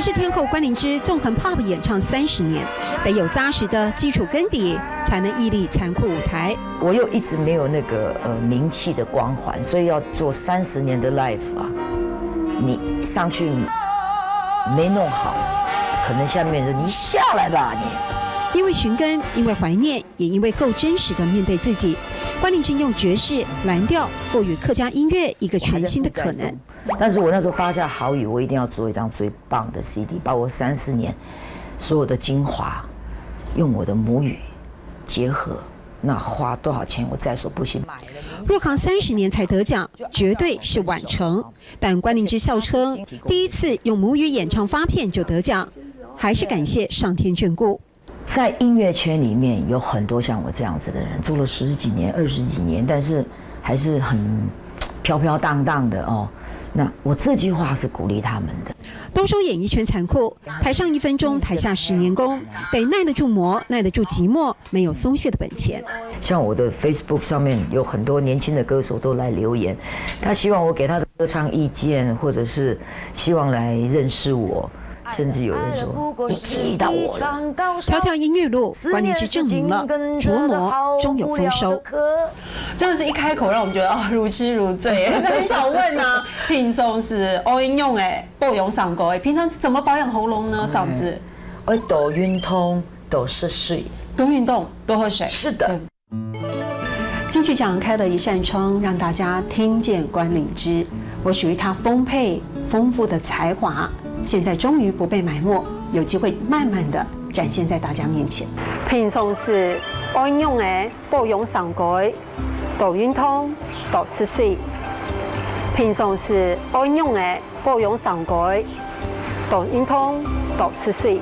视天后关灵芝纵横 Pop 演唱30年，得有扎实的基础根底，才能屹立残酷舞台。我又一直没有那个名气的光环，所以要做30年的 live 啊，你上去没弄好，可能下面说你下来吧你。因为寻根，因为怀念，也因为够真实的面对自己，关灵芝用爵士、蓝调赋予客家音乐一个全新的可能。但是我那时候发下豪语，我一定要做一张最棒的 CD， 把我30年所有的精华，用我的母语结合，那花多少钱我在所不惜。入行30年才得奖，绝对是晚成。但关灵芝笑称，第一次用母语演唱发片就得奖，还是感谢上天眷顾。在音乐圈里面有很多像我这样子的人，做了10几年、20几年，但是还是很飘飘荡荡的哦。那我这句话是鼓励他们的。都说演艺圈残酷，台上1分钟，台下10年功，得耐得住磨，耐得住寂寞，没有松懈的本钱。像我的 Facebook 上面有很多年轻的歌手都来留言，他希望我给他的歌唱意见，或者是希望来认识我。甚至有人说你记到我了。条条音乐路，关灵芝证明了琢磨终有丰收。真的是一开口让我们觉得如痴如醉。很少问啊，平常是我用保养嗓歌，平常怎么保养喉咙呢？嗓子？我多运动，多喝水。多运动，多喝水。是的。金曲奖开了一扇窗，让大家听见关灵芝。我属于她丰沛、丰富的才华。现在终于不被埋没，有机会慢慢的展现在大家面前。平常是我用的保养嗓歌，多运动，多喝水。平常是我用的保养嗓歌，多运动，多喝水。